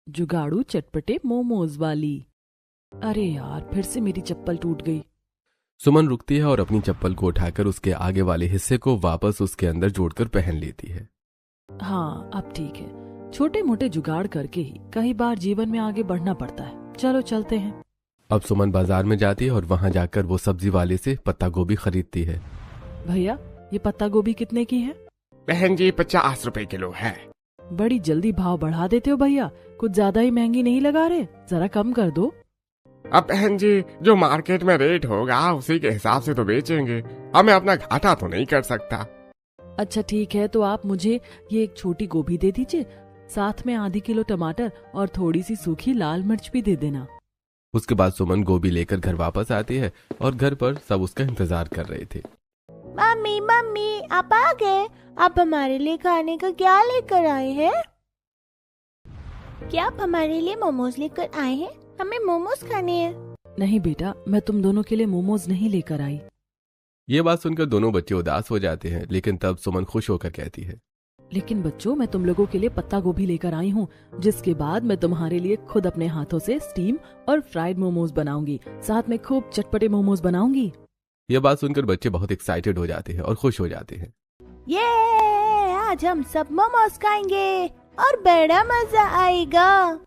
जुगाड़ू चटपटे मोमोज वाली। अरे यार, फिर से मेरी चप्पल टूट गई। सुमन रुकती है और अपनी चप्पल को उठाकर उसके आगे वाले हिस्से को वापस उसके अंदर जोड़कर पहन लेती है। हाँ, अब ठीक है। छोटे मोटे जुगाड़ करके ही कई बार जीवन में आगे बढ़ना पड़ता है। चलो चलते हैं। अब सुमन बाजार में जाती है और वहां जाकर वो सब्जी वाले से पत्ता गोभी खरीदती है। भैया, ये पत्ता गोभी कितने की है? बहन जी 50 रुपए किलो है। बड़ी जल्दी भाव बढ़ा देते हो भैया, कुछ ज्यादा ही महंगी नहीं लगा रहे? जरा कम कर दो। अब बहन जी, जो मार्केट में रेट होगा उसी के हिसाब से तो बेचेंगे। अब मैं अपना घाटा तो नहीं कर सकता। अच्छा ठीक है, तो आप मुझे ये एक छोटी गोभी दे दीजिए, साथ में आधी किलो टमाटर और थोड़ी सी सूखी लाल मिर्च भी दे देना। उसके बाद सुमन गोभी लेकर घर वापस आती है और घर पर सब उसका इंतजार कर रहे थे। मम्मी मम्मी, आप आ गए। आप हमारे लिए खाने का क्या लेकर आए हैं? क्या आप हमारे लिए मोमोज लेकर आए हैं? हमें मोमोज खाने हैं। नहीं बेटा, मैं तुम दोनों के लिए मोमोज नहीं लेकर आई। ये बात सुनकर दोनों बच्चे उदास हो जाते हैं, लेकिन तब सुमन खुश होकर कहती है, लेकिन बच्चों, मैं तुम लोगों के लिए पत्ता गोभी लेकर आई हूँ, जिसके बाद मैं तुम्हारे लिए खुद अपने हाथों से स्टीम और फ्राइड मोमोज बनाऊंगी। साथ में खूब चटपटे मोमोज बनाऊंगी। यह बात सुनकर बच्चे बहुत एक्साइटेड हो जाते हैं और खुश हो जाते हैं। ये आज हम सब मोमोज खाएंगे और बड़ा मजा आएगा।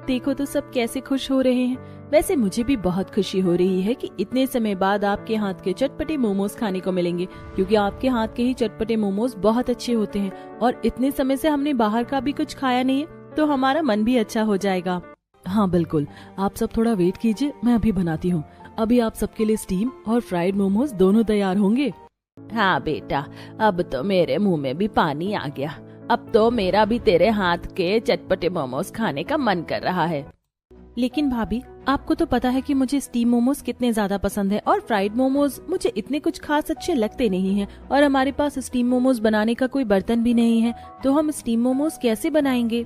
देखो तो सब कैसे खुश हो रहे हैं। वैसे मुझे भी बहुत खुशी हो रही है कि इतने समय बाद आपके हाथ के चटपटे मोमोज खाने को मिलेंगे, क्योंकि आपके हाथ के ही चटपटे मोमोज बहुत अच्छे होते हैं। और इतने समय से हमने बाहर का भी कुछ खाया नहीं है, तो हमारा मन भी अच्छा हो जाएगा। हाँ बिल्कुल, आप सब थोड़ा वेट कीजिए, मैं अभी बनाती हूँ। अभी आप सबके लिए स्टीम और फ्राइड मोमोज दोनों तैयार होंगे। हाँ बेटा, अब तो मेरे मुंह में भी पानी आ गया। अब तो मेरा भी तेरे हाथ के चटपटे मोमोज खाने का मन कर रहा है। लेकिन भाभी, आपको तो पता है कि मुझे स्टीम मोमोज कितने ज्यादा पसंद है, और फ्राइड मोमोज मुझे इतने कुछ खास अच्छे लगते नहीं हैं। और हमारे पास स्टीम मोमोज बनाने का कोई बर्तन भी नहीं है, तो हम स्टीम मोमोज कैसे बनाएंगे?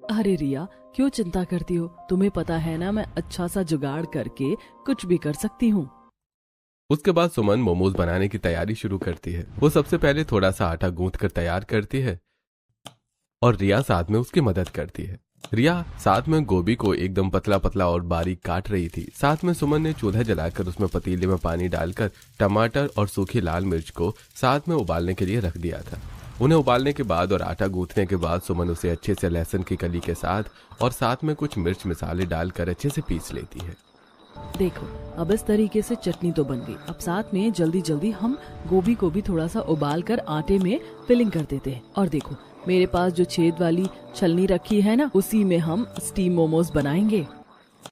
अरे रिया, क्यों चिंता करती हो? तुम्हें पता है ना, मैं अच्छा सा जुगाड़ करके कुछ भी कर सकती हूँ। उसके बाद सुमन मोमोज बनाने की तैयारी शुरू करती है। वो सबसे पहले थोड़ा सा आटा गूंथ कर तैयार करती है और रिया साथ में उसकी मदद करती है। रिया साथ में गोभी को एकदम पतला पतला और बारीक काट रही थी। साथ में सुमन ने चूल्हा जलाकर उसमें पतीले में पानी डालकर टमाटर और सूखी लाल मिर्च को साथ में उबालने के लिए रख दिया था। उन्हें उबालने के बाद और आटा गूंथने के बाद सुमन उसे अच्छे से लहसुन की कली के साथ में कुछ मिर्च मसाले डालकर अच्छे से पीस लेती है। देखो, अब इस तरीके से चटनी तो बन गई। अब साथ में जल्दी जल्दी हम गोभी को भी थोड़ा सा उबाल कर आटे में फिलिंग कर देते हैं। और देखो, मेरे पास जो छेद वाली छलनी रखी है ना, उसी में हम स्टीम मोमोज बनाएंगे।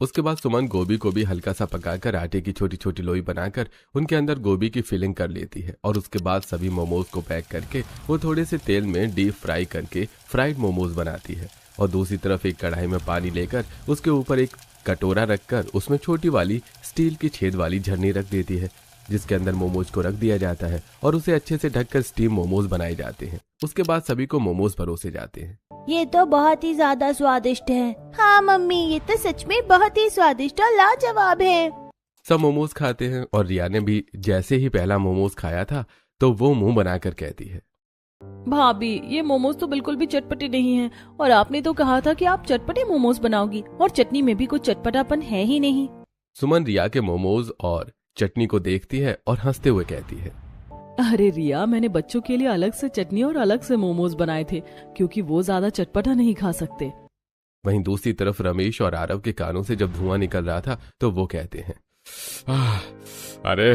उसके बाद सुमन गोभी को भी हल्का सा पकाकर आटे की छोटी छोटी लोई बनाकर उनके अंदर गोभी की फिलिंग कर लेती है। और उसके बाद सभी मोमोज को पैक करके वो थोड़े से तेल में डीप फ्राई करके फ्राइड मोमोज बनाती है। और दूसरी तरफ एक कढ़ाई में पानी लेकर उसके ऊपर एक कटोरा रखकर उसमें छोटी वाली स्टील की छेद वाली झरनी रख देती है, जिसके अंदर मोमोज को रख दिया जाता है और उसे अच्छे से ढककर स्टीम मोमोज बनाए जाते हैं। उसके बाद सभी को मोमोज परोसे जाते हैं। ये तो बहुत ही ज्यादा स्वादिष्ट है। हाँ मम्मी, ये तो सच में बहुत ही स्वादिष्ट और लाजवाब है। सब मोमोज खाते हैं और रिया ने भी जैसे ही पहला मोमोज खाया था तो वो मुंह बनाकर कहती है, भाभी, ये मोमोज तो बिल्कुल भी चटपटे नहीं हैं, और आपने तो कहा था कि आप चटपटे मोमोज बनाओगी, और चटनी में भी कुछ चटपटापन है ही नहीं। सुमन रिया के मोमोज और चटनी को देखती है और हंसते हुए कहती है, अरे रिया, मैंने बच्चों के लिए अलग से चटनी और अलग से मोमोज बनाए थे, क्योंकि वो ज्यादा चटपटा नहीं खा सकते। वहीं दूसरी तरफ रमेश और आरव के कानों से जब धुआं निकल रहा था तो वो कहते हैं, अरे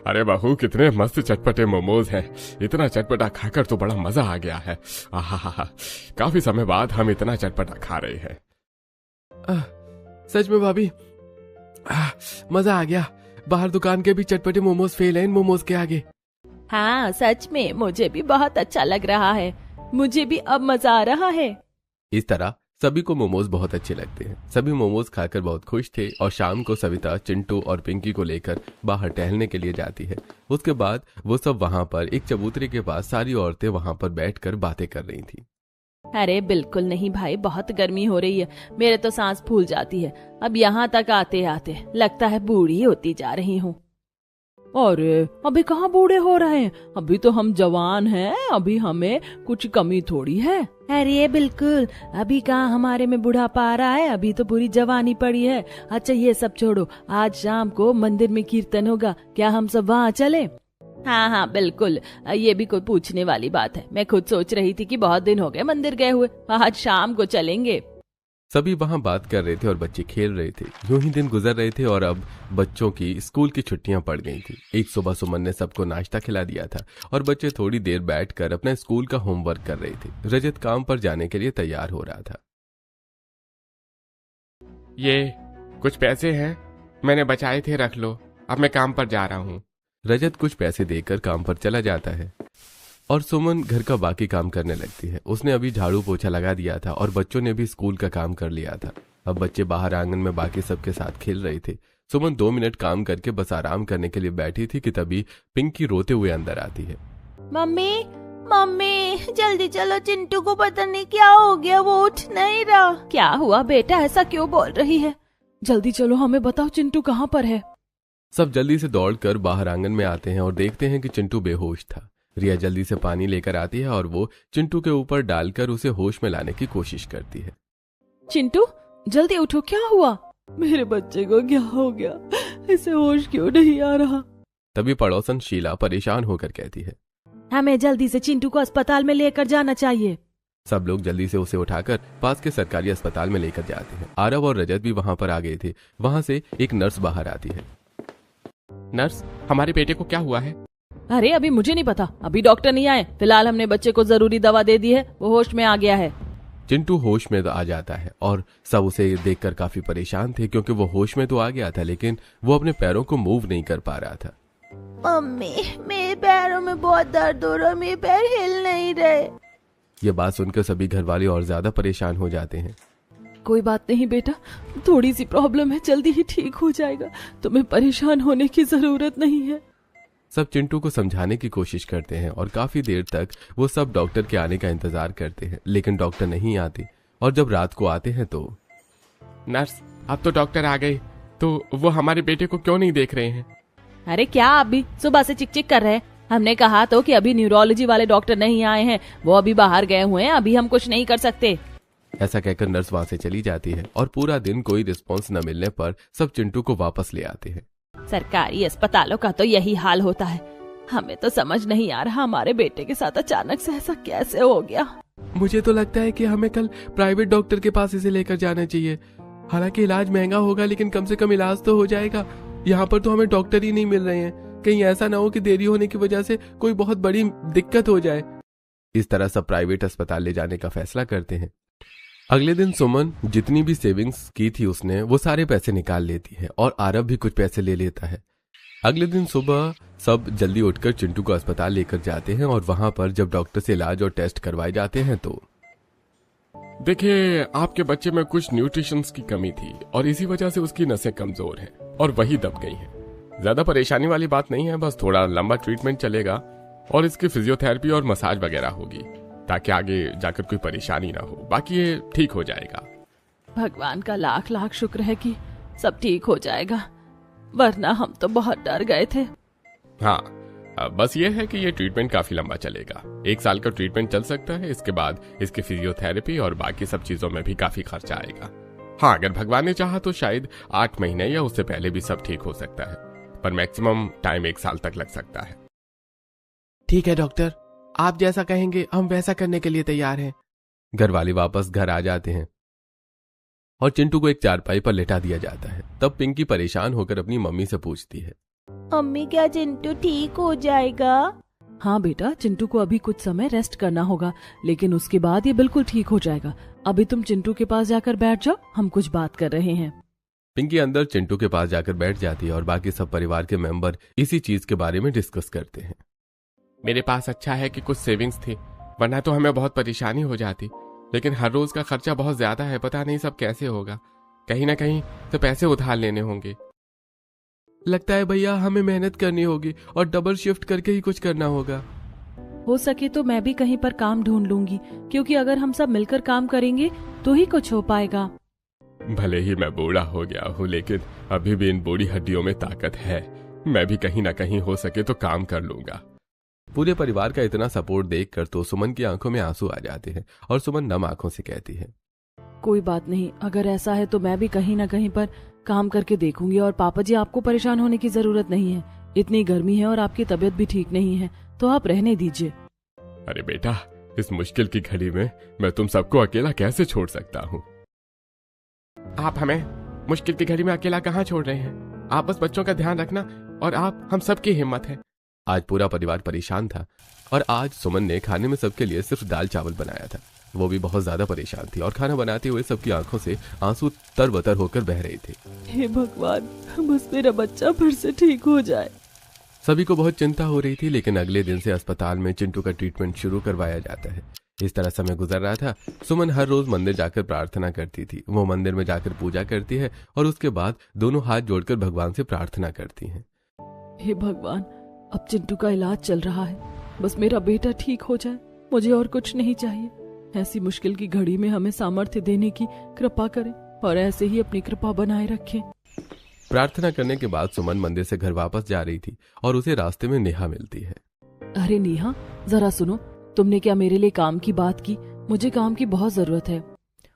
अरे बहू, कितने मस्त चटपटे मोमोज हैं। इतना चटपटा खाकर तो बड़ा मजा आ गया है। आहा, काफी समय बाद हम इतना चटपटा खा रहे हैं। सच में भाभी, मजा आ गया। बाहर दुकान के भी चटपटे मोमोज फेल हैं इन मोमोज के आगे। हाँ सच में, मुझे भी बहुत अच्छा लग रहा है। मुझे भी अब मजा आ रहा है। इस तरह सभी को मोमोज बहुत अच्छे लगते हैं। सभी मोमोज खाकर बहुत खुश थे और शाम को सविता चिंटू और पिंकी को लेकर बाहर टहलने के लिए जाती है। उसके बाद वो सब वहाँ पर एक चबूतरे के पास सारी औरतें वहाँ पर बैठकर बातें कर रही थी। अरे बिल्कुल नहीं भाई, बहुत गर्मी हो रही है। मेरे तो सांस फूल जाती है। अब यहाँ तक आते आते लगता है बूढ़ी होती जा रही हूँ। अरे अभी कहाँ बूढ़े हो रहे हैं, अभी तो हम जवान हैं, अभी हमें कुछ कमी थोड़ी है। अरे बिल्कुल, अभी कहाँ हमारे में बुढ़ापा आ रहा है, अभी तो पूरी जवानी पड़ी है। अच्छा ये सब छोड़ो, आज शाम को मंदिर में कीर्तन होगा, क्या हम सब वहाँ चले? हाँ हाँ बिल्कुल, ये भी कोई पूछने वाली बात है। मैं खुद सोच रही थी कि बहुत दिन हो गए मंदिर गए हुए, आज शाम को चलेंगे। सभी वहां बात कर रहे थे और बच्चे खेल रहे थे। यूं ही दिन गुजर रहे थे और अब बच्चों की स्कूल की छुट्टियां पड़ गई थी। एक सुबह सुमन ने सबको नाश्ता खिला दिया था और बच्चे थोड़ी देर बैठकर अपना स्कूल का होमवर्क कर रहे थे। रजत काम पर जाने के लिए तैयार हो रहा था। ये कुछ पैसे हैं, मैंने बचाए थे, रख लो, अब मैं काम पर जा रहा हूँ। रजत कुछ पैसे देकर काम पर चला जाता है और सुमन घर का बाकी काम करने लगती है। उसने अभी झाड़ू पोछा लगा दिया था और बच्चों ने भी स्कूल का काम कर लिया था। अब बच्चे बाहर आंगन में बाकी सबके साथ खेल रहे थे। सुमन 2 मिनट काम करके बस आराम करने के लिए बैठी थी कि तभी पिंकी रोते हुए अंदर आती है। मम्मी मम्मी जल्दी चलो, चिंटू को पता नहीं क्या हो गया, वो उठ नहीं रहा। क्या हुआ बेटा, ऐसा क्यों बोल रही है? जल्दी चलो, हमें बताओ चिंटू कहाँ पर है। सब जल्दी से दौड़कर बाहर आंगन में आते हैं और देखते हैं कि चिंटू बेहोश था। रिया जल्दी से पानी लेकर आती है और वो चिंटू के ऊपर डालकर उसे होश में लाने की कोशिश करती है। चिंटू जल्दी उठो, क्या हुआ? मेरे बच्चे को क्या हो गया, इसे होश क्यों नहीं आ रहा? तभी पड़ोसन शीला परेशान होकर कहती है, हमें जल्दी से चिंटू को अस्पताल में लेकर जाना चाहिए। सब लोग जल्दी से उसे उठाकर पास के सरकारी अस्पताल में लेकर जाते हैं। आरव और रजत भी वहां पर आ गए थे। वहां से एक नर्स बाहर आती है। नर्स, हमारे बेटे को क्या हुआ है? अरे अभी मुझे नहीं पता, अभी डॉक्टर नहीं आए। फिलहाल हमने बच्चे को जरूरी दवा दे दी है, वो होश में आ गया है। चिंटू होश में आ जाता है और सब उसे देखकर काफी परेशान थे क्योंकि वो होश में तो आ गया था लेकिन वो अपने पैरों को मूव नहीं कर पा रहा था। मम्मी मेरे पैरों में बहुत दर्द हो रहा है, मेरे पैर हिल नहीं रहे। ये बात सुनकर सभी घर वाले और ज्यादा परेशान हो जाते हैं। कोई बात नहीं बेटा, थोड़ी सी प्रॉब्लम है, जल्दी ही ठीक हो जाएगा, तुम्हें परेशान होने की जरूरत नहीं है। सब चिंटू को समझाने की कोशिश करते हैं और काफी देर तक वो सब डॉक्टर के आने का इंतजार करते हैं लेकिन डॉक्टर नहीं आते। और जब रात को आते हैं तो नर्स, अब तो डॉक्टर आ गए, तो वो हमारे बेटे को क्यों नहीं देख रहे हैं? अरे क्या आप भी सुबह से चिक कर रहे हैं? हमने कहा तो कि अभी न्यूरोलॉजी वाले डॉक्टर नहीं आए हैं, वो अभी बाहर गए हुए हैं, अभी हम कुछ नहीं कर सकते। ऐसा कहकर नर्स वहां से चली जाती है और पूरा दिन कोई रिस्पॉन्स न मिलने पर सब चिंटू को वापस ले आते हैं। सरकारी अस्पतालों का तो यही हाल होता है, हमें तो समझ नहीं आ रहा हमारे बेटे के साथ अचानक से ऐसा कैसे हो गया। मुझे तो लगता है कि हमें कल प्राइवेट डॉक्टर के पास इसे लेकर जाना चाहिए। हालांकि इलाज महंगा होगा लेकिन कम से कम इलाज तो हो जाएगा। यहाँ पर तो हमें डॉक्टर ही नहीं मिल रहे हैं, कहीं ऐसा ना हो कि देरी होने की वजह से कोई बहुत बड़ी दिक्कत हो जाए। इस तरह सब प्राइवेट अस्पताल ले जाने का फैसला करते हैं। अगले दिन सुमन जितनी भी सेविंग्स की थी उसने वो सारे पैसे निकाल लेती है और आरव भी कुछ पैसे ले लेता है। अगले दिन सुबह सब जल्दी उठकर चिंटू को अस्पताल लेकर जाते हैं और वहां पर जब डॉक्टर से इलाज और टेस्ट करवाए जाते हैं तो देखिए, आपके बच्चे में कुछ न्यूट्रिशंस की कमी थी और इसी वजह से उसकी नसें कमजोर हैं और वही दब गई हैं। ज्यादा परेशानी वाली बात नहीं है, बस थोड़ा लंबा ट्रीटमेंट चलेगा और इसकी फिजियोथेरेपी और मसाज वगैरह होगी ताकि आगे जाकर कोई परेशानी ना हो। बाकी ये ठीक हो जाएगा। भगवान का लाख लाख शुक्र है कि सब ठीक हो जाएगा, वरना हम तो बहुत डर गए थे। हाँ, बस ये है कि ये ट्रीटमेंट काफी लंबा चलेगा। 1 साल का ट्रीटमेंट चल सकता है, इसके बाद इसकी फिजियोथेरेपी और बाकी सब चीजों में भी काफी खर्चा आएगा। हाँ, अगर भगवान ने चाहा तो शायद 8 महीने या उससे पहले भी सब ठीक हो सकता है, पर मैक्सिमम टाइम 1 साल तक लग सकता है। ठीक है डॉक्टर, आप जैसा कहेंगे हम वैसा करने के लिए तैयार हैं। घर वाले वापस घर आ जाते हैं और चिंटू को एक चारपाई पर लेटा दिया जाता है। तब पिंकी परेशान होकर अपनी मम्मी से पूछती है, मम्मी क्या चिंटू ठीक हो जाएगा? हाँ बेटा, चिंटू को अभी कुछ समय रेस्ट करना होगा लेकिन उसके बाद ये बिल्कुल ठीक हो जाएगा। अभी तुम चिंटू के पास जाकर बैठ जाओ, हम कुछ बात कर रहे हैं। पिंकी अंदर चिंटू के पास जाकर बैठ जाती है और बाकी सब परिवार के मेंबर इसी चीज के बारे में डिस्कस करते हैं। मेरे पास अच्छा है कि कुछ सेविंग्स थी, वरना तो हमें बहुत परेशानी हो जाती। लेकिन हर रोज का खर्चा बहुत ज्यादा है, पता नहीं सब कैसे होगा। कहीं ना कहीं तो पैसे उधार लेने होंगे। लगता है भैया हमें मेहनत करनी होगी और डबल शिफ्ट करके ही कुछ करना होगा। हो सके तो मैं भी कहीं पर काम ढूंढ लूंगी, क्योंकि अगर हम सब मिलकर काम करेंगे तो ही कुछ हो पाएगा। भले ही मैं बूढ़ा हो गया हूँ लेकिन अभी भी इन बूढ़ी हड्डियों में ताकत है। मैं भी कहीं ना कहीं हो सके तो काम कर लूंगा। पूरे परिवार का इतना सपोर्ट देखकर तो सुमन की आंखों में आंसू आ जाते हैं और सुमन नम आंखों से कहती है, कोई बात नहीं, अगर ऐसा है तो मैं भी कहीं ना कहीं पर काम करके देखूंगी। और पापा जी, आपको परेशान होने की जरूरत नहीं है। इतनी गर्मी है और आपकी तबीयत भी ठीक नहीं है, तो आप रहने दीजिए। अरे बेटा, इस मुश्किल की घड़ी में मैं तुम सबको अकेला कैसे छोड़ सकता हूँ? आप हमें मुश्किल की घड़ी में अकेला कहाँ छोड़ रहे हैं? आप बस बच्चों का ध्यान रखना और आप हम सबकी हिम्मत है। आज पूरा परिवार परेशान था और आज सुमन ने खाने में सबके लिए सिर्फ दाल चावल बनाया था। वो भी बहुत ज्यादा परेशान थी और खाना बनाते हुए सबकी आंखों से आंसू तरबतर होकर बह रहे थे। हे भगवान, बस मेरा बच्चा फिर से ठीक हो जाए। सभी को बहुत चिंता हो रही थी, लेकिन अगले दिन से अस्पताल में चिंटू का ट्रीटमेंट शुरू करवाया जाता है। इस तरह समय गुजर रहा था। सुमन हर रोज मंदिर जाकर प्रार्थना करती थी। वो मंदिर में जाकर पूजा करती है और उसके बाद दोनों हाथ जोड़कर भगवान से प्रार्थना करती हैं। हे भगवान, अब चिंटू का इलाज चल रहा है, बस मेरा बेटा ठीक हो जाए, मुझे और कुछ नहीं चाहिए। ऐसी मुश्किल की घड़ी में हमें सामर्थ्य देने की कृपा करें और ऐसे ही अपनी कृपा बनाए रखें। प्रार्थना करने के बाद सुमन मंदिर से घर वापस जा रही थी और उसे रास्ते में नेहा मिलती है। अरे नेहा, जरा सुनो, तुमने क्या मेरे लिए काम की बात की? मुझे काम की बहुत जरूरत है।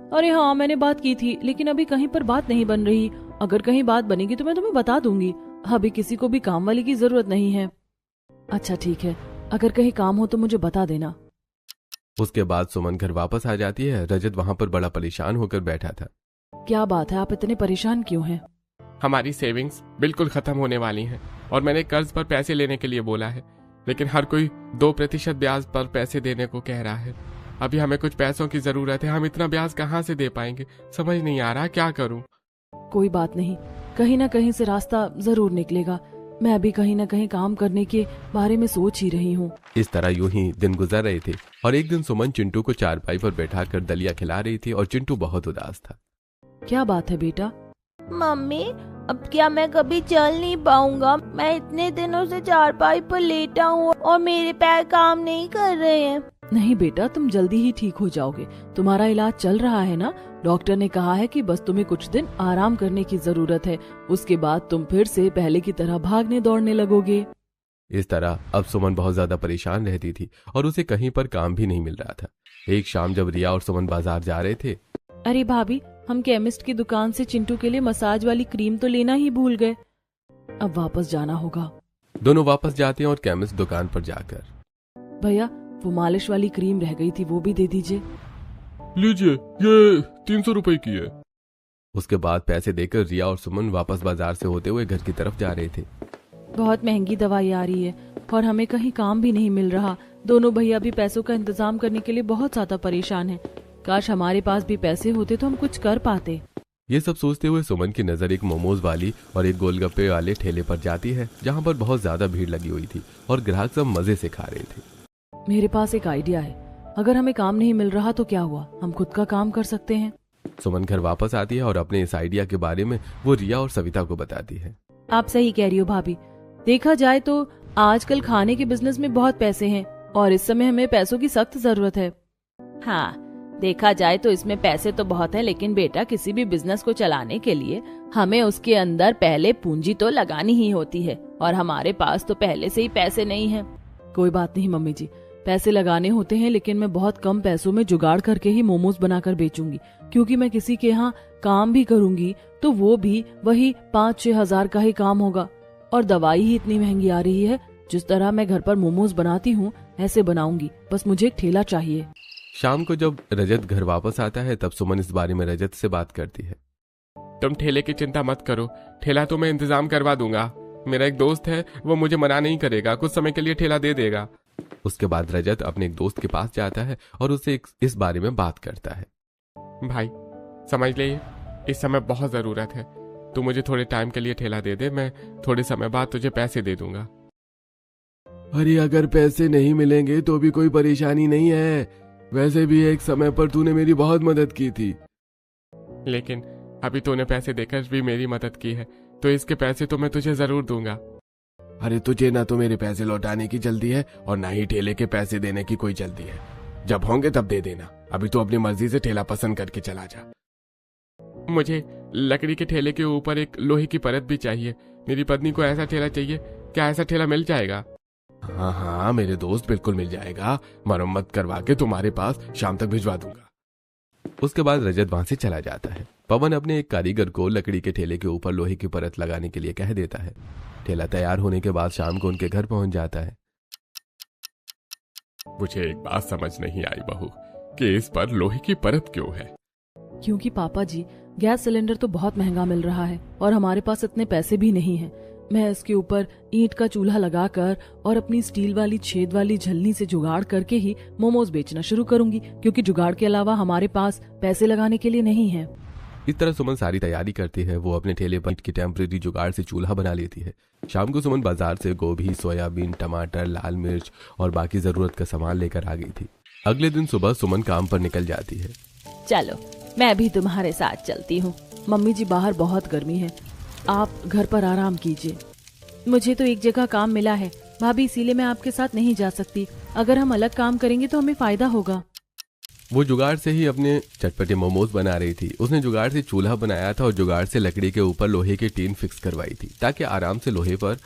अरे हाँ, मैंने बात की थी, लेकिन अभी कहीं पर बात नहीं बन रही। अगर कहीं बात बनेगी तो मैं तुम्हें बता दूंगी। अभी किसी को भी काम वाली की जरूरत नहीं है। अच्छा ठीक है, अगर कहीं काम हो तो मुझे बता देना। उसके बाद सुमन घर वापस आ जाती है। रजत वहाँ पर बड़ा परेशान होकर बैठा था। क्या बात है, आप इतने परेशान क्यों हैं? हमारी सेविंग्स बिल्कुल खत्म होने वाली हैं और मैंने कर्ज पर पैसे लेने के लिए बोला है, लेकिन हर कोई 2% ब्याज पर पैसे देने को कह रहा है। अभी हमें कुछ पैसों की जरूरत है। हम इतना ब्याज कहाँ से दे पाएंगे? समझ नहीं आ रहा क्या करूं। कोई बात नहीं, कहीं ना कहीं से रास्ता जरूर निकलेगा। मैं अभी कहीं ना कहीं काम करने के बारे में सोच ही रही हूँ। इस तरह यूं ही दिन गुजर रहे थे और एक दिन सुमन चिंटू को चारपाई पर बैठाकर दलिया खिला रही थी और चिंटू बहुत उदास था। क्या बात है बेटा? मम्मी, अब क्या मैं कभी चल नहीं पाऊंगा? मैं इतने दिनों से चारपाई पर लेटा हूँ और मेरे पैर काम नहीं कर रहे हैं। नहीं बेटा, तुम जल्दी ही ठीक हो जाओगे। तुम्हारा इलाज चल रहा है ना? डॉक्टर ने कहा है कि बस तुम्हें कुछ दिन आराम करने की जरूरत है, उसके बाद तुम फिर से पहले की तरह भागने दौड़ने लगोगे। इस तरह अब सुमन बहुत ज्यादा परेशान रहती थी और उसे कहीं पर काम भी नहीं मिल रहा था। एक शाम जब रिया और सुमन बाजार जा रहे थे। अरे भाभी, हम केमिस्ट की दुकान से चिंटू के लिए मसाज वाली क्रीम तो लेना ही भूल गए। अब वापस जाना होगा। दोनों वापस जाते हैं और केमिस्ट दुकान पर जाकर, भैया वो मालिश वाली क्रीम रह गई थी, वो भी दे दीजिए। लीजिए, ये 300 रुपए की है। उसके बाद पैसे देकर रिया और सुमन वापस बाजार से होते हुए घर की तरफ जा रहे थे। बहुत महंगी दवाई आ रही है और हमें कहीं काम भी नहीं मिल रहा। दोनों भैया भी पैसों का इंतजाम करने के लिए बहुत ज्यादा परेशान हैं। काश हमारे पास भी पैसे होते तो हम कुछ कर पाते। ये सब सोचते हुए सुमन की नजर एक मोमोज वाली और एक गोलगप्पे वाले ठेले पर जाती है, जहाँ पर बहुत ज्यादा भीड़ लगी हुई थी और ग्राहक सब मजे से खा रहे थे। मेरे पास एक आइडिया है, अगर हमें काम नहीं मिल रहा तो क्या हुआ, हम खुद का काम कर सकते हैं। सुमन घर वापस आती है और अपने इस आइडिया के बारे में वो रिया और सविता को बताती है। आप सही कह रही हो भाभी, देखा जाए तो आजकल खाने के बिजनेस में बहुत पैसे हैं और इस समय हमें पैसों की सख्त जरूरत है। हाँ, देखा जाए तो इसमें पैसे तो बहुत है, लेकिन बेटा किसी भी बिजनेस को चलाने के लिए हमें उसके अंदर पहले पूंजी तो लगानी ही होती है और हमारे पास तो पहले से ही पैसे नहीं है। कोई बात नहीं मम्मी जी, पैसे लगाने होते हैं, लेकिन मैं बहुत कम पैसों में जुगाड़ करके ही मोमोज बनाकर बेचूंगी, क्योंकि मैं किसी के यहाँ काम भी करूंगी तो वो भी वही 5-6 हजार का ही काम होगा और दवाई ही इतनी महंगी आ रही है। जिस तरह मैं घर पर मोमोज बनाती हूँ ऐसे बनाऊंगी, बस मुझे एक ठेला चाहिए। शाम को जब रजत घर वापस आता है तब सुमन इस बारे में रजत से बात करती है। तुम ठेले की चिंता मत करो, ठेला तो मैं इंतजाम करवा दूंगा। मेरा एक दोस्त है, वो मुझे मना नहीं करेगा, कुछ समय के लिए ठेला दे देगा। उसके बाद रजत अपने एक दोस्त के पास जाता है और उससे इस बारे में बात करता है। भाई समझ ले, इस समय बहुत जरूरत है, तू मुझे थोड़े टाइम के लिए ठेला दे दे, मैं थोड़े समय बाद तुझे पैसे दे दूंगा। अरे अगर पैसे नहीं मिलेंगे तो भी कोई परेशानी नहीं है, वैसे भी एक समय पर तूने मेरी बहुत मदद की थी। लेकिन अभी तूने पैसे देकर भी मेरी मदद की है, तो इसके पैसे तो मैं तुझे जरूर दूंगा। अरे तुझे ना तो मेरे पैसे लौटाने की जल्दी है और ना ही ठेले के पैसे देने की कोई जल्दी है, जब होंगे तब दे देना। अभी तो अपनी मर्जी से ठेला पसंद करके चला जा। मुझे लकड़ी के ठेले के ऊपर एक लोहे की परत भी चाहिए, मेरी पत्नी को ऐसा ठेला चाहिए, क्या ऐसा ठेला मिल जाएगा? हाँ हाँ मेरे दोस्त, बिल्कुल मिल जाएगा, मरम्मत करवा के तुम्हारे पास शाम तक भिजवा दूंगा। उसके बाद रजत वहां से चला जाता है। पवन अपने एक कारीगर को लकड़ी के ठेले के ऊपर लोहे की परत लगाने के लिए कह देता है। ठेला तैयार होने के बाद शाम को उनके घर पहुंच जाता है। मुझे एक बात समझ नहीं आई बहू, कि इस पर लोहे की परत क्यों है? क्योंकि पापा जी, गैस सिलेंडर तो बहुत महंगा मिल रहा है और हमारे पास इतने पैसे भी नहीं हैं। मैं इसके ऊपर ईंट का चूल्हा लगाकर और अपनी स्टील वाली छेद वाली झल्ली से जुगाड़ करके ही मोमोज बेचना शुरू करूंगी, क्योंकि जुगाड़ के अलावा हमारे पास पैसे लगाने के लिए नहीं है। इस तरह सुमन सारी तैयारी करती है। वो अपने ठेले पर ईंट की टेम्परेरी जुगाड़ से चूल्हा बना लेती है। शाम को सुमन बाजार से गोभी, सोयाबीन, टमाटर, लाल मिर्च और बाकी जरूरत का सामान लेकर आ गई थी। अगले दिन सुबह सुमन काम पर निकल जाती है। चलो मैं भी तुम्हारे साथ चलती हूँ। मम्मी जी बाहर बहुत गर्मी है, आप घर पर आराम कीजिए। मुझे तो एक जगह काम मिला है भाभी, इसीलिए मैं आपके साथ नहीं जा सकती। अगर हम अलग काम करेंगे तो हमें फायदा होगा। वो जुगाड़ से ही अपने चटपटे मोमोज बना रही थी। उसने जुगाड़ से चूल्हा बनाया था और जुगाड़ से लकड़ी के ऊपर लोहे की टीन फिक्स करवाई थी, ताकि आराम से लोहे पर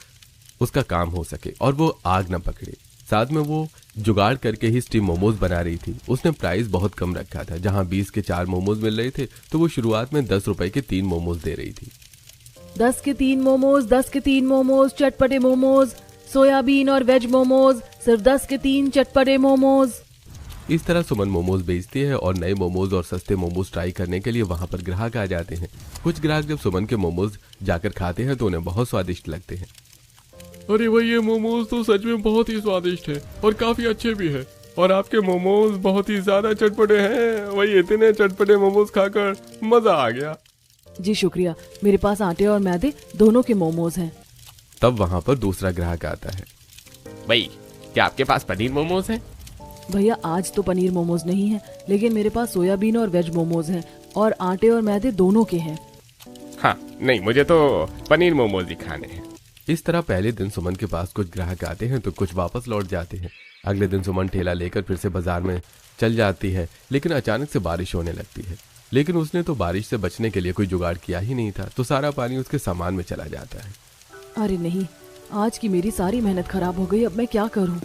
उसका काम हो सके और वो आग न पकड़े। साथ में वो जुगाड़ करके ही स्टीम मोमोज बना रही थी। उसने प्राइस बहुत कम रखा था। जहां 20 के 4 मोमोज मिल रहे थे, तो वो शुरुआत में 10 रुपए के 3 मोमोज दे रही थी। 10 के 3 मोमोज, 10 के 3 मोमोज, चटपटे मोमोज, सोयाबीन और वेज मोमोज, सिर्फ 10 के 3 चटपटे मोमोज। इस तरह सुमन मोमोज बेचती है और नए मोमोज और सस्ते मोमोज ट्राई करने के लिए वहां पर ग्राहक आ जाते हैं। कुछ ग्राहक जब सुमन के मोमोज जाकर खाते हैं तो उन्हें बहुत स्वादिष्ट लगते हैं। अरे भाई, ये मोमोज तो सच में बहुत ही स्वादिष्ट है और काफी अच्छे भी है, और आपके मोमोज बहुत ही ज्यादा चटपटे हैं। वही इतने चटपटे मोमोज खाकर मजा आ गया। जी शुक्रिया, मेरे पास आटे और मैदे दोनों के मोमोज हैं। तब वहां पर दूसरा ग्राहक आता है। भाई, क्या आपके पास पनीर मोमोज हैं? भैया आज तो पनीर मोमोज नहीं है, लेकिन मेरे पास सोयाबीन और वेज मोमोज हैं और आटे और मैदे दोनों के हैं। हाँ नहीं, मुझे तो पनीर मोमोज ही खाने हैं। इस तरह पहले दिन सुमन के पास कुछ ग्राहक आते हैं तो कुछ वापस लौट जाते हैं। अगले दिन सुमन ठेला लेकर फिर से बाजार में चल जाती है, लेकिन अचानक से बारिश होने लगती है। लेकिन उसने तो बारिश से बचने के लिए कोई जुगाड़ किया ही नहीं था, तो सारा पानी उसके सामान में चला जाता है। अरे नहीं, आज की मेरी सारी मेहनत खराब हो गई। अब मैं क्या करूं?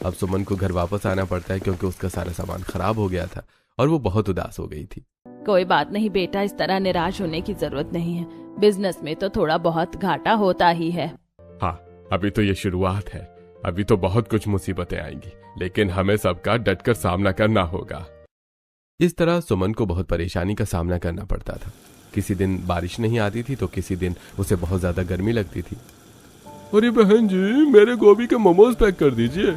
अब सुमन को घर वापस आना पड़ता है, क्योंकि उसका सारा सामान खराब हो गया था और वो बहुत उदास हो गई थी। कोई बात नहीं बेटा, इस तरह निराश होने की जरूरत नहीं है। बिजनेस में तो थोड़ा बहुत घाटा होता ही है। हाँ, अभी तो ये शुरुआत है, अभी तो बहुत कुछ मुसीबतें आएंगी, लेकिन हमें सबका डटकर सामना करना होगा। इस तरह सुमन को बहुत परेशानी का सामना करना पड़ता था। किसी दिन बारिश नहीं आती थी तो किसी दिन उसे बहुत ज्यादा गर्मी लगती थी। अरे बहन जी, मेरे गोभी के मोमोज पैक कर दीजिए।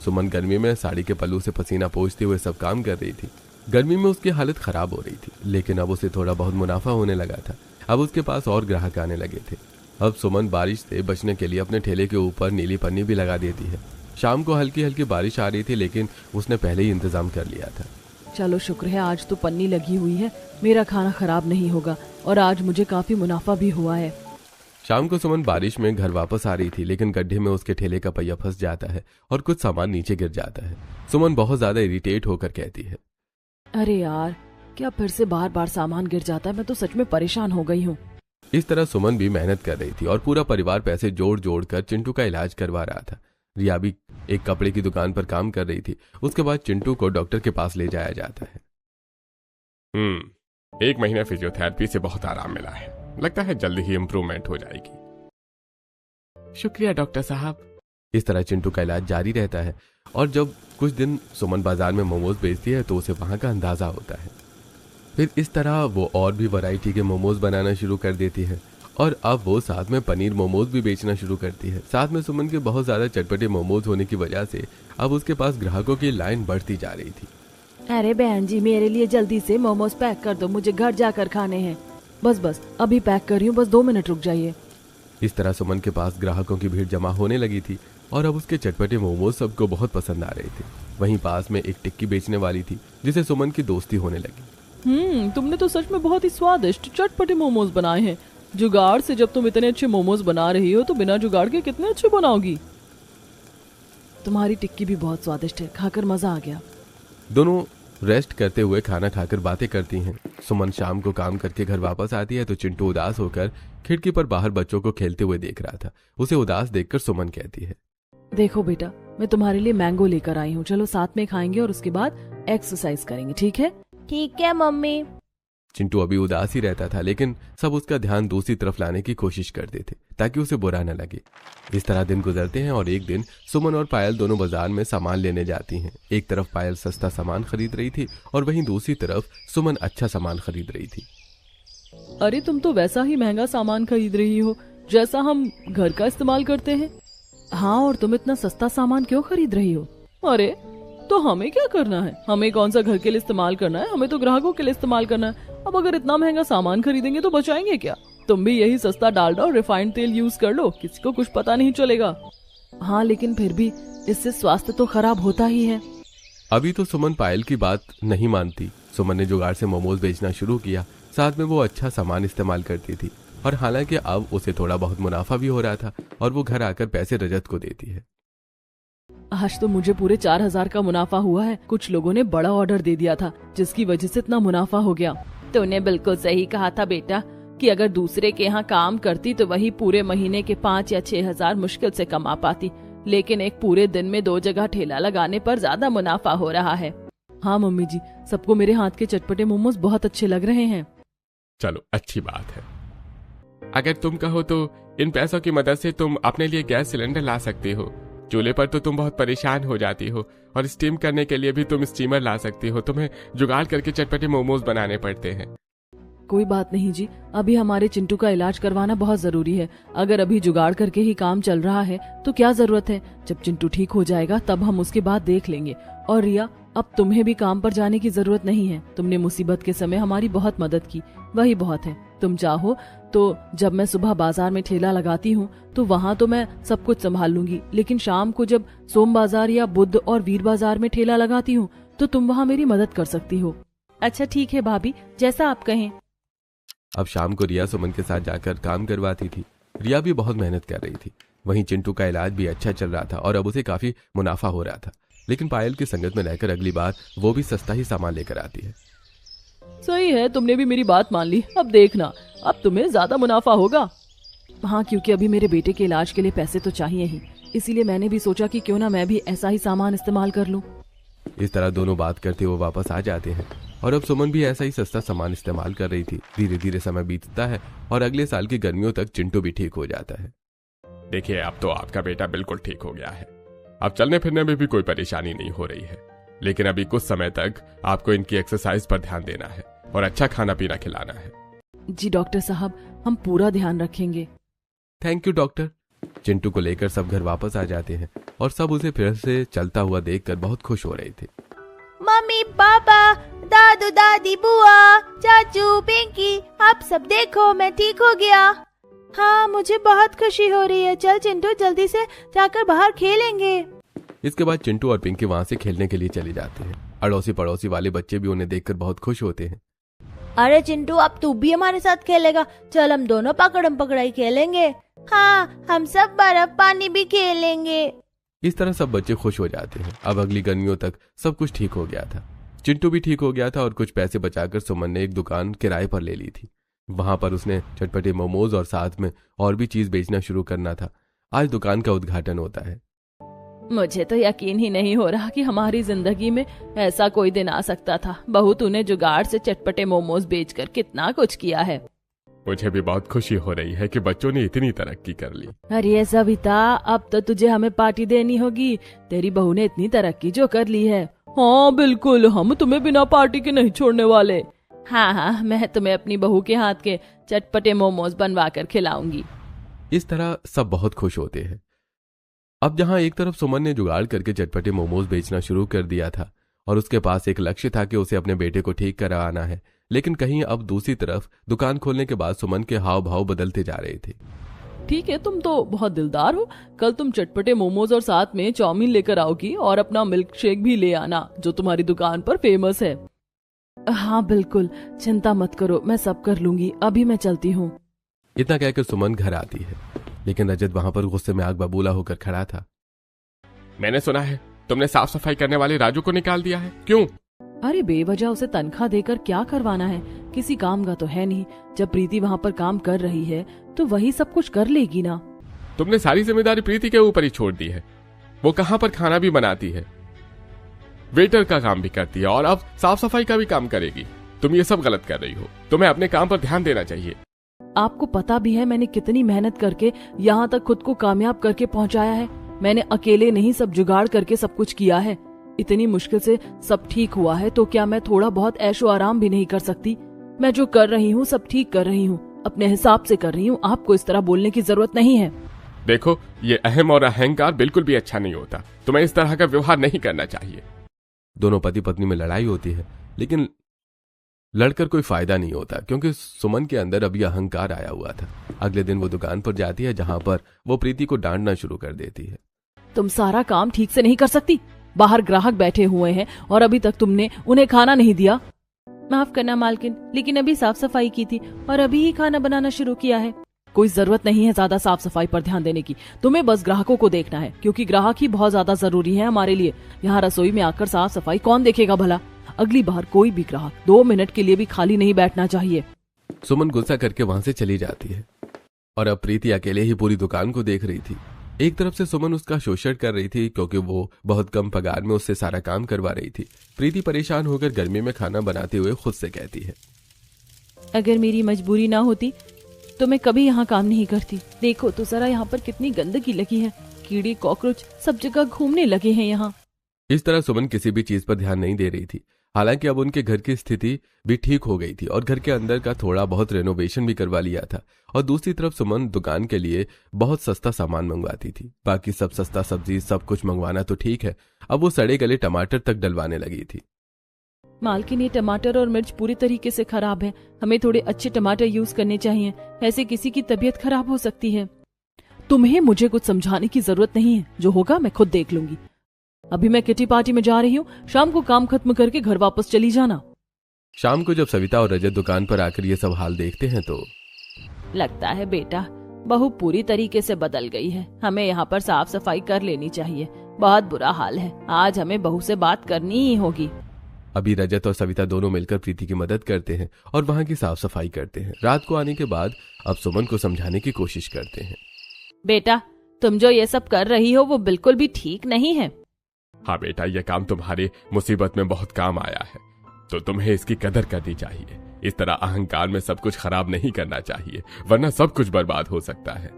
सुमन गर्मी में साड़ी के पल्लू से पसीना पोंछते हुए सब काम कर रही थी। गर्मी में उसकी हालत खराब हो रही थी, लेकिन अब उसे थोड़ा बहुत मुनाफा होने लगा था। अब उसके पास और ग्राहक आने लगे थे। अब सुमन बारिश से बचने के लिए अपने ठेले के ऊपर नीली पन्नी भी लगा देती है। शाम को हल्की हल्की बारिश आ रही थी, लेकिन उसने पहले ही इंतजाम कर लिया था। चलो शुक्र है आज तो पन्नी लगी हुई है, मेरा खाना खराब नहीं होगा और आज मुझे काफी मुनाफा भी हुआ है। शाम को सुमन बारिश में घर वापस आ रही थी, लेकिन गड्ढे में उसके ठेले का पहिया फंस जाता है और कुछ सामान नीचे गिर जाता है। सुमन बहुत ज्यादा इरिटेट होकर कहती है, अरे यार, क्या फिर से बार बार सामान गिर जाता है? मैं तो सच में परेशान हो गई हूँ। इस तरह सुमन भी मेहनत कर रही थी और पूरा परिवार पैसे जोड़ जोड़ कर चिंटू का इलाज करवा रहा था। रिया भी एक कपड़े की दुकान पर काम कर रही थी। उसके बाद चिंटू को डॉक्टर के पास ले जाया जाता है। 1 महीने फिजियोथेरेपी से बहुत आराम मिला है, लगता है जल्दी ही इम्प्रूवमेंट हो जाएगी। शुक्रिया डॉक्टर साहब। इस तरह चिंटू का इलाज जारी रहता है और जब कुछ दिन सुमन बाजार में मोमोज बेचती है तो उसे वहां का अंदाजा होता है। फिर इस तरह वो और भी वैरायटी के मोमोज बनाना शुरू कर देती है और अब वो साथ में पनीर मोमोज भी बेचना शुरू करती है। साथ में सुमन के बहुत ज्यादा चटपटे मोमोज होने की वजह से अब उसके पास ग्राहकों की लाइन बढ़ती जा रही थी। अरे बहन जी, मेरे लिए जल्दी से मोमोज पैक कर दो, मुझे घर जाकर खाने हैं। बस अभी पैक कर रही हूँ, बस 2 मिनट रुक जाइए। इस तरह सुमन के पास ग्राहकों की भीड़ जमा होने लगी थी और अब उसके चटपटे मोमोज सबको बहुत पसंद आ रहे थे। वहीं पास में एक टिक्की बेचने वाली थी जिसे सुमन की दोस्ती होने लगी। तुमने तो सच में बहुत ही स्वादिष्ट चटपटे मोमोज बनाए हैं। जुगाड़ से जब तुम इतने अच्छे मोमोज बना रही हो तो बिना जुगाड़ के कितने अच्छे बनाओगी। तुम्हारी टिक्की भी बहुत स्वादिष्ट है, खाकर मजा आ गया। दोनों रेस्ट करते हुए खाना खाकर बातें करती हैं। सुमन शाम को काम करके घर वापस आती है तो चिंटू उदास होकर खिड़की पर बाहर बच्चों को खेलते हुए देख रहा था। उसे उदास देखकर सुमन कहती है, देखो बेटा, मैं तुम्हारे लिए मैंगो लेकर आई हूँ, चलो साथ में खाएंगे और उसके बाद एक्सरसाइज करेंगे, ठीक है? ठीक है मम्मी। चिंटू अभी उदास ही रहता था, लेकिन सब उसका ध्यान दूसरी तरफ लाने की कोशिश करते थे ताकि उसे बुरा न लगे। इस तरह दिन गुजरते हैं और एक दिन सुमन और पायल दोनों बाजार में सामान लेने जाती हैं। एक तरफ पायल सस्ता सामान खरीद रही थी और वहीं दूसरी तरफ सुमन अच्छा सामान खरीद रही थी। अरे तुम तो वैसा ही महंगा सामान खरीद रही हो जैसा हम घर का इस्तेमाल करते हैं। हाँ, और तुम इतना सस्ता सामान क्यों खरीद रही हो? अरे तो हमें क्या करना है? हमें कौन सा घर के लिए इस्तेमाल करना है? हमें तो ग्राहकों के लिए इस्तेमाल करना है। अब अगर इतना महंगा सामान खरीदेंगे तो बचाएंगे क्या? तुम भी यही सस्ता डालडा और रिफाइंड तेल यूज कर लो, किसी को कुछ पता नहीं चलेगा। हाँ, लेकिन फिर भी इससे स्वास्थ्य तो खराब होता ही है। अभी तो सुमन पायल की बात नहीं मानती। सुमन ने जुगाड़ से मोमोज बेचना शुरू किया, साथ में वो अच्छा सामान इस्तेमाल करती थी और हालांकि अब उसे थोड़ा बहुत मुनाफा भी हो रहा था और वो घर आकर पैसे रजत को देती है। आज तो मुझे पूरे 4,000 का मुनाफा हुआ है। कुछ लोगों ने बड़ा ऑर्डर दे दिया था जिसकी वजह से इतना मुनाफा हो गया। तूने बिल्कुल सही कहा था बेटा कि अगर दूसरे के यहाँ काम करती तो वही पूरे महीने के 5 या 6,000 मुश्किल से कमा पाती, लेकिन एक पूरे दिन में 2 जगह ठेला लगाने पर ज्यादा मुनाफा हो रहा है। हाँ मम्मी जी, सबको मेरे हाथ के चटपटे मोमोज बहुत अच्छे लग रहे हैं। चलो अच्छी बात है। अगर तुम कहो तो इन पैसों की मदद से तुम अपने लिए गैस सिलेंडर ला सकती हो। चूल्हे पर तो तुम बहुत परेशान हो जाती हो और स्टीम करने के लिए भी तुम स्टीमर ला सकती हो। तुम्हें जुगाड़ करके चटपटे मोमोज बनाने पड़ते हैं। कोई बात नहीं जी, अभी हमारे चिंटू का इलाज करवाना बहुत जरूरी है। अगर अभी जुगाड़ करके ही काम चल रहा है तो क्या जरूरत है? जब चिंटू ठीक हो जाएगा तब हम उसके बाद देख लेंगे। और रिया, अब तुम्हें भी काम पर जाने की जरूरत नहीं है। तुमने मुसीबत के समय हमारी बहुत मदद की, वही बहुत है। तुम चाहो तो जब मैं सुबह बाजार में ठेला लगाती हूँ तो वहाँ तो मैं सब कुछ संभाल लूंगी, लेकिन शाम को जब सोम बाजार या बुध और वीर बाजार में ठेला लगाती हूँ तो तुम वहाँ मेरी मदद कर सकती हो। अच्छा ठीक है भाभी, जैसा आप कहें। अब शाम को रिया सुमन के साथ जाकर काम करवाती थी। रिया भी बहुत मेहनत कर रही थी। वहीं चिंटू का इलाज भी अच्छा चल रहा था और अब उसे काफी मुनाफा हो रहा था। लेकिन पायल की संगत में रहकर अगली बार वो भी सस्ता ही सामान लेकर आती है। सही है, तुमने भी मेरी बात मान ली। अब देखना, अब तुम्हें ज्यादा मुनाफा होगा। हाँ, क्योंकि अभी मेरे बेटे के इलाज के लिए पैसे तो चाहिए ही, इसीलिए मैंने भी सोचा कि क्यों ना मैं भी ऐसा ही सामान इस्तेमाल कर लूं। इस तरह दोनों बात करते हुए वापस आ जाते हैं और अब सुमन भी ऐसा ही सस्ता सामान इस्तेमाल कर रही थी। धीरे धीरे समय बीतता है और अगले साल की गर्मियों तक चिंटू भी ठीक हो जाता है। देखिए, अब तो आपका बेटा बिल्कुल ठीक हो गया है। अब चलने फिरने में भी कोई परेशानी नहीं हो रही है, लेकिन अभी कुछ समय तक आपको इनकी एक्सरसाइज पर ध्यान देना है और अच्छा खाना पीना खिलाना है। जी डॉक्टर साहब, हम पूरा ध्यान रखेंगे। Thank you doctor. चिंटू को लेकर सब घर वापस आ जाते हैं और सब उसे फिर से चलता हुआ देखकर बहुत खुश हो रहे थे। मम्मी, पापा, दादू, दादी, बुआ, चाचू, पिंकी, आप सब देखो, मैं ठीक हो गया। हाँ, मुझे बहुत खुशी हो रही है। चल चिंटू, जल्दी से जाकर बाहर खेलेंगे। इसके बाद चिंटू और पिंकी वहाँ से खेलने के लिए चले जाते हैं। अड़ोसी पड़ोसी वाले बच्चे भी उन्हें देखकर बहुत खुश होते हैं। अरे चिंटू, अब तू भी हमारे साथ खेलेगा? चल हम दोनों पकड़म पकड़ाई खेलेंगे। हाँ, हम सब बर्फ पानी भी खेलेंगे। इस तरह सब बच्चे खुश हो जाते हैं। अब अगली गर्मियों तक सब कुछ ठीक हो गया था। चिंटू भी ठीक हो गया था और कुछ पैसे बचाकर सुमन ने एक दुकान किराए पर ले ली थी। वहां पर उसने चटपटे मोमोज और साथ में और भी चीज बेचना शुरू करना था। आज दुकान का उद्घाटन होता है। मुझे तो यकीन ही नहीं हो रहा कि हमारी जिंदगी में ऐसा कोई दिन आ सकता था। बहू, तूने जुगाड़ से चटपटे मोमोज बेचकर कितना कुछ किया है। मुझे भी बहुत खुशी हो रही है कि बच्चों ने इतनी तरक्की कर ली। अरे सविता, अब तो तुझे हमें पार्टी देनी होगी। तेरी बहू ने इतनी तरक्की जो कर ली है। हाँ बिल्कुल, हम तुम्हें बिना पार्टी के नहीं छोड़ने वाले। हाँ हाँ, मैं तुम्हें अपनी बहू के हाथ के चटपटे मोमोज बनवा कर खिलाऊंगी। इस तरह सब बहुत खुश होते हैं। अब जहां एक तरफ सुमन ने जुगाड़ करके चटपटे मोमोज बेचना शुरू कर दिया था और उसके पास एक लक्ष्य था कि उसे अपने बेटे को ठीक करवाना है, लेकिन कहीं अब दूसरी तरफ दुकान खोलने के बाद सुमन के हाव भाव बदलते जा रहे थे। ठीक है, तुम तो बहुत दिलदार हो। कल तुम चटपटे मोमोज और साथ में चाउमीन लेकर आओगी और अपना मिल्क शेक भी ले आना जो तुम्हारी दुकान पर फेमस है। हाँ बिल्कुल, चिंता मत करो, मैं सब कर लूंगी। अभी मैं चलती हूँ। इतना कहकर सुमन घर आती है, लेकिन रजत वहां पर गुस्से में आग बबूला होकर खड़ा था। मैंने सुना है तुमने साफ सफाई करने वाले राजू को निकाल दिया है, क्यों? अरे बेवजह उसे तनख्वाह देकर क्या करवाना है, किसी काम का तो है नहीं। जब प्रीति वहाँ पर काम कर रही है तो वही सब कुछ कर लेगी ना। तुमने सारी जिम्मेदारी प्रीति के ऊपर ही छोड़ दी है। वो कहाँ पर खाना भी बनाती है, वेटर का काम भी करती है और अब साफ सफाई का भी काम करेगी। तुम ये सब गलत कर रही हो। तुम्हें अपने काम पर ध्यान देना चाहिए। आपको पता भी है मैंने कितनी मेहनत करके यहाँ तक खुद को कामयाब करके पहुँचाया है। मैंने अकेले नहीं सब जुगाड़ करके सब कुछ किया है। इतनी मुश्किल से सब ठीक हुआ है तो क्या मैं थोड़ा बहुत ऐशो आराम भी नहीं कर सकती? मैं जो कर रही हूँ सब ठीक कर रही हूँ, अपने हिसाब से कर रही हूँ। आपको इस तरह बोलने की जरूरत नहीं है। देखो, ये अहम और अहंकार बिल्कुल भी अच्छा नहीं होता। तुम्हें इस तरह का व्यवहार नहीं करना चाहिए। दोनों पति पत्नी में लड़ाई होती है, लेकिन लड़कर कोई फायदा नहीं होता क्योंकि सुमन के अंदर अभी अहंकार आया हुआ था। अगले दिन वो दुकान पर जाती है जहां पर वो प्रीति को डांटना शुरू कर देती है। तुम सारा काम ठीक से नहीं कर सकती। बाहर ग्राहक बैठे हुए हैं और अभी तक तुमने उन्हें खाना नहीं दिया। माफ करना मालकिन, लेकिन अभी साफ सफाई की थी और अभी ही खाना बनाना शुरू किया है। कोई जरूरत नहीं है ज्यादा साफ सफाई पर ध्यान देने की। तुम्हें बस ग्राहकों को देखना है क्योंकि ग्राहक ही बहुत ज्यादा जरूरी है हमारे लिए। यहाँ रसोई में आकर साफ सफाई कौन देखेगा भला? अगली बार कोई भी ग्राहक 2 मिनट के लिए भी खाली नहीं बैठना चाहिए। सुमन गुस्सा करके वहां से चली जाती है और अब प्रीति अकेले ही पूरी दुकान को देख रही थी। एक तरफ से सुमन उसका शोषण कर रही थी क्योंकि वो बहुत कम पगार में उससे सारा काम करवा रही थी। प्रीति परेशान होकर गर्मी में खाना बनाते हुए खुद से कहती है, अगर मेरी मजबूरी ना होती तो मैं कभी यहाँ काम नहीं करती। देखो तो जरा यहाँ पर कितनी गंदगी लगी है, कीड़े कॉकरोच सब जगह घूमने लगे हैं यहाँ। इस तरह सुमन किसी भी चीज पर ध्यान नहीं दे रही थी। हालांकि अब उनके घर की स्थिति भी ठीक हो गई थी और घर के अंदर का थोड़ा बहुत रेनोवेशन भी करवा लिया था। और दूसरी तरफ सुमन दुकान के लिए बहुत सस्ता सामान मंगवाती थी। बाकी सब सस्ता सब्जी सब कुछ मंगवाना तो ठीक है, अब वो सड़े गले टमाटर तक डलवाने लगी थी। मालकिन, ये टमाटर और मिर्च पूरी तरीके से खराब है। हमें थोड़े अच्छे टमाटर यूज करने चाहिए, ऐसे किसी की तबीयत खराब हो सकती है। तुम्हें मुझे कुछ समझाने की जरूरत नहीं है, जो होगा मैं खुद देख लूंगी। अभी मैं किटी पार्टी में जा रही हूँ, शाम को काम खत्म करके घर वापस चली जाना। शाम को जब सविता और रजत दुकान पर आकर ये सब हाल देखते हैं तो लगता है बेटा बहू पूरी तरीके से बदल गई है। हमें यहाँ पर साफ सफाई कर लेनी चाहिए। बहुत बुरा हाल है, आज हमें बहू से बात करनी ही होगी। अभी रजत और सविता दोनों मिलकर प्रीति की मदद करते हैं और वहां की साफ सफाई करते हैं। रात को आने के बाद अब सुमन को समझाने की कोशिश करते हैं। बेटा, तुम जो ये सब कर रही हो वो बिल्कुल भी ठीक नहीं है। हाँ बेटा, यह काम तुम्हारी मुसीबत में बहुत काम आया है, तो तुम्हें इसकी कदर करनी चाहिए। इस तरह अहंकार में सब कुछ खराब नहीं करना चाहिए, वरना सब कुछ बर्बाद हो सकता है।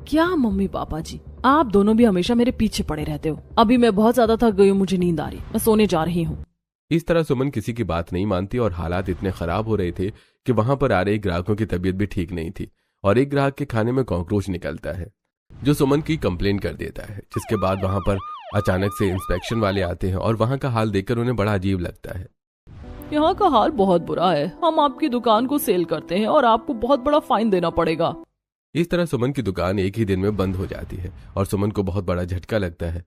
क्या मम्मी पापा जी, आप दोनों भी हमेशा मेरे पीछे पड़े रहते हो। अभी मैं बहुत ज्यादा थक गई हूँ, मुझे नींद आ रही, मैं सोने जा रही हूँ। इस तरह सुमन किसी की बात नहीं मानती और हालात इतने खराब हो रहे थे कि वहां पर आ रहे ग्राहकों की तबीयत भी ठीक नहीं थी और एक ग्राहक के खाने में कॉकरोच निकलता है जो सुमन की कंप्लेन कर देता है। जिसके बाद वहां पर अचानक से इंस्पेक्शन वाले आते हैं और वहां का हाल देखकर उन्हें बड़ा अजीब लगता है। यहाँ का हाल बहुत बुरा है, हम आपकी दुकान को सेल करते हैं और आपको बहुत बड़ा फाइन देना पड़ेगा। इस तरह सुमन की दुकान एक ही दिन में बंद हो जाती है और सुमन को बहुत बड़ा झटका लगता है।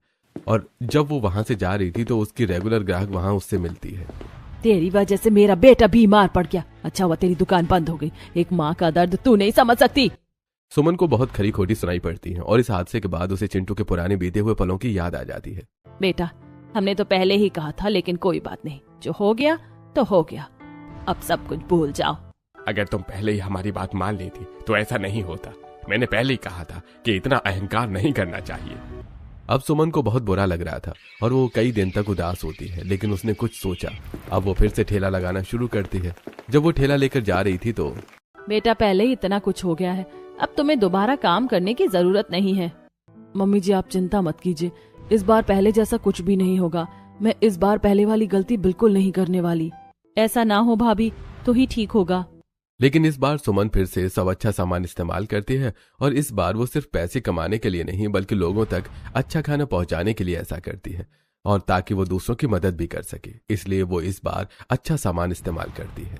और जब वो वहां से जा रही थी तो उसकी रेगुलर ग्राहक वहां उससे मिलती है। तेरी वजह से मेरा बेटा बीमार पड़ गया, अच्छा हुआ तेरी दुकान बंद हो गई। एक माँ का दर्द तू नहीं समझ सकती। सुमन को बहुत खरी खोटी सुनाई पड़ती है और इस हादसे के बाद उसे चिंटू के पुराने बीते हुए पलों की याद आ जाती है। बेटा, हमने तो पहले ही कहा था, लेकिन कोई बात नहीं, जो हो गया तो हो गया, अब सब कुछ भूल जाओ। अगर तुम पहले ही हमारी बात मान लेती तो ऐसा नहीं होता। मैंने पहले ही कहा था कि इतना अहंकार नहीं करना चाहिए। अब सुमन को बहुत बुरा लग रहा था और वो कई दिन तक उदास होती है, लेकिन उसने कुछ सोचा। अब वो फिर से ठेला लगाना शुरू करती है। जब वो ठेला लेकर जा रही थी तो बेटा, पहले ही इतना कुछ हो गया है, अब तुम्हें दोबारा काम करने की जरूरत नहीं है। मम्मी जी, आप चिंता मत कीजिए, इस बार पहले जैसा कुछ भी नहीं होगा। मैं इस बार पहले वाली गलती बिल्कुल नहीं करने वाली। ऐसा ना हो भाभी तो ही ठीक होगा। लेकिन इस बार सुमन फिर से सब अच्छा सामान इस्तेमाल करती है और इस बार वो सिर्फ पैसे कमाने के लिए नहीं बल्कि लोगों तक अच्छा खाना पहुंचाने के लिए ऐसा करती है और ताकि वो दूसरों की मदद भी कर सके, इसलिए वो इस बार अच्छा सामान इस्तेमाल करती है।